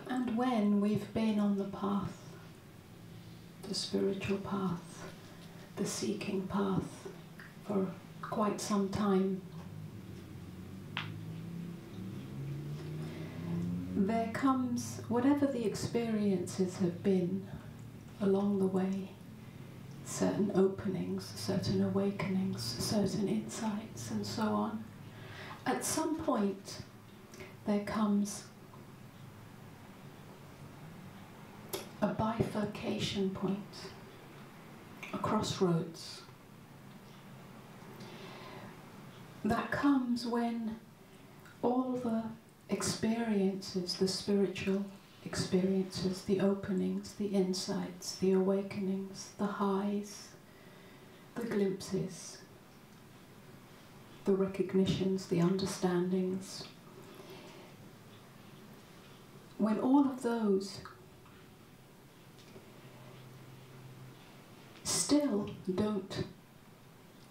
And when we've been on the path, the spiritual path, the seeking path for quite some time, there comes, whatever the experiences have been along the way, certain openings, certain awakenings, certain insights, and so on. At some point, there comes a bifurcation point, a crossroads. That comes when all the experiences, the spiritual experiences, the openings, the insights, the awakenings, the highs, the glimpses, the recognitions, the understandings, when all of those still don't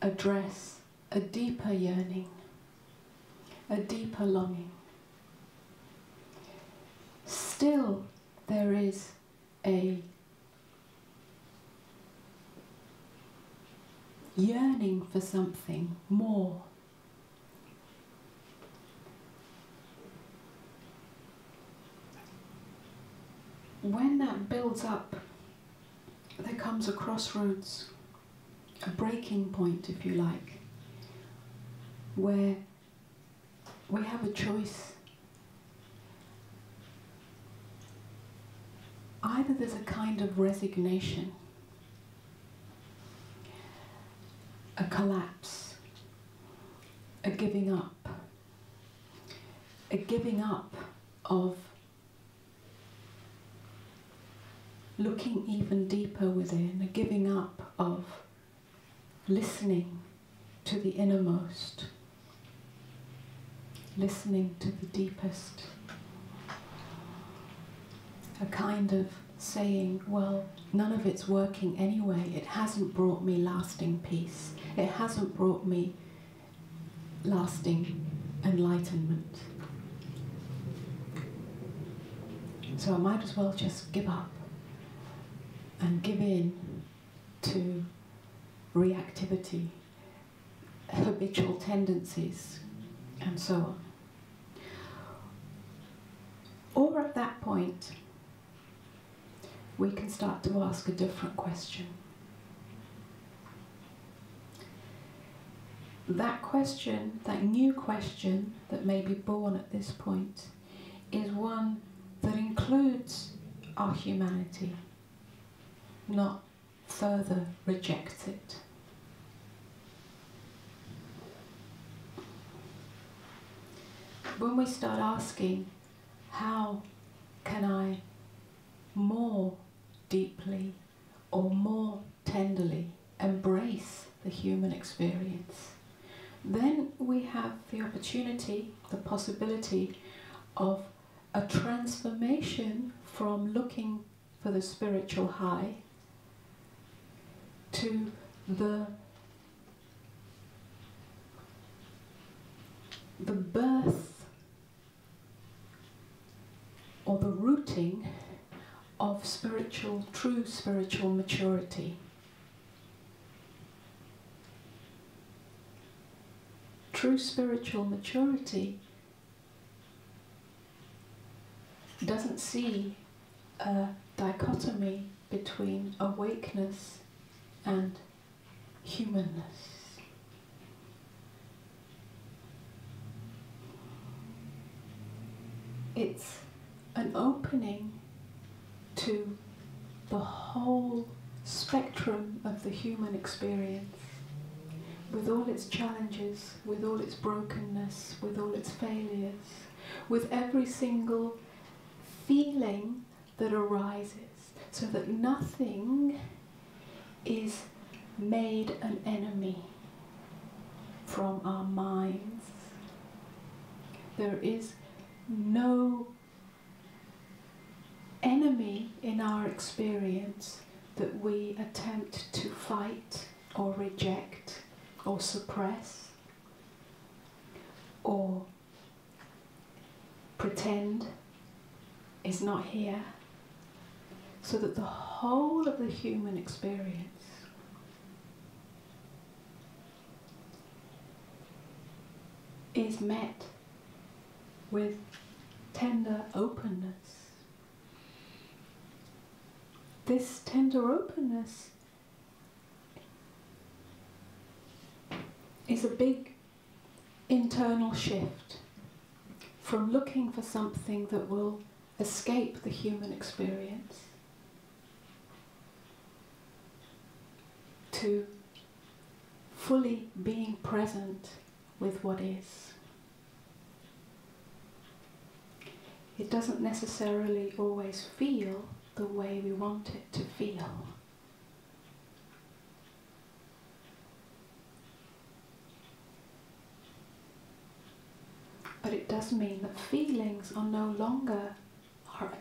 address a deeper yearning, a deeper longing, still there is a yearning for something more. When that builds up, there comes a crossroads, a breaking point, if you like, where we have a choice. Either there's a kind of resignation, a collapse, a giving up of looking even deeper within, a giving up of listening to the innermost, listening to the deepest. A kind of saying, well, none of it's working anyway. It hasn't brought me lasting peace. It hasn't brought me lasting enlightenment. So I might as well just give up and give in to reactivity, habitual tendencies, and so on. Or at that point, we can start to ask a different question. That question, that new question that may be born at this point, is one that includes our humanity, not further rejects it. When we start asking, how can I more deeply or more tenderly embrace the human experience, then we have the opportunity, the possibility of a transformation from looking for the spiritual high to the birth or the rooting of true spiritual maturity. True spiritual maturity doesn't see a dichotomy between awakeness and humanness. It's an opening to the whole spectrum of the human experience, with all its challenges, with all its brokenness, with all its failures, with every single feeling that arises, so that nothing is made an enemy from our minds. There is no enemy in our experience that we attempt to fight or reject or suppress or pretend is not here, so that the whole of the human experience is met with tender openness. This tender openness is a big internal shift from looking for something that will escape the human experience to fully being present with what is. It doesn't necessarily always feel the way we want it to feel. But it does mean that feelings are no longer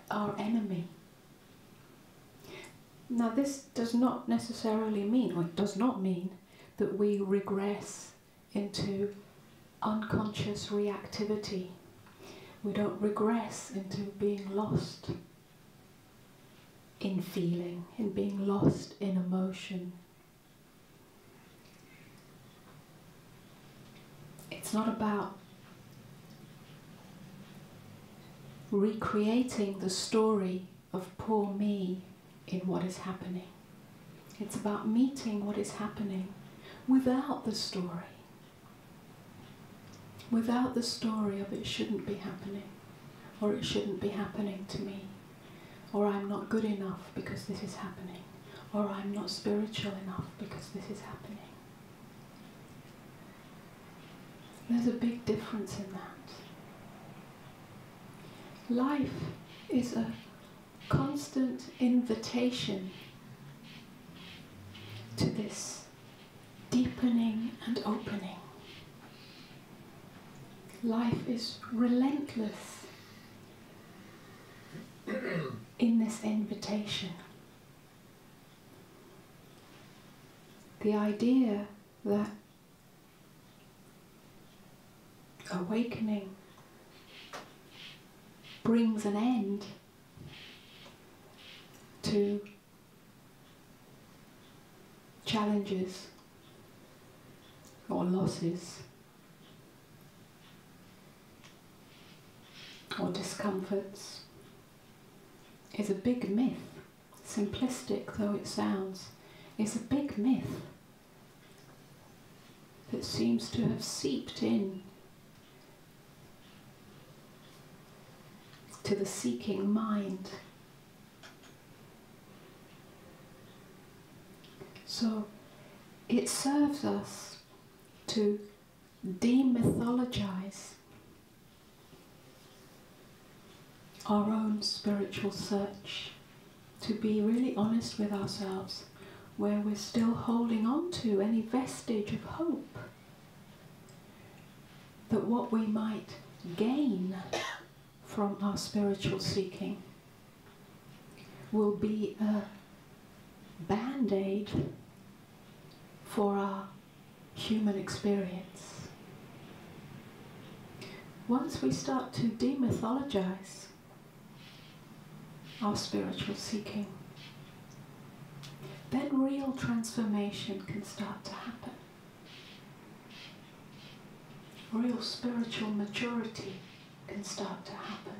our enemy. Now this does not necessarily mean, or it does not mean, that we regress into unconscious reactivity. We don't regress into being lost in feeling, in being lost in emotion. It's not about recreating the story of poor me in what is happening. It's about meeting what is happening without the story. Without the story of it shouldn't be happening, or it shouldn't be happening to me, or I'm not good enough because this is happening, or I'm not spiritual enough because this is happening. There's a big difference in that. Life is a constant invitation to this deepening and opening. Life is relentless in this invitation. The idea that awakening brings an end to challenges or losses or discomforts is a big myth. Simplistic though it sounds, is a big myth that seems to have seeped in to the seeking mind. So it serves us to demythologize our own spiritual search, to be really honest with ourselves where we're still holding on to any vestige of hope that what we might gain from our spiritual seeking will be a band-aid for our human experience. Once we start to demythologize our spiritual seeking, then real transformation can start to happen. Real spiritual maturity can start to happen.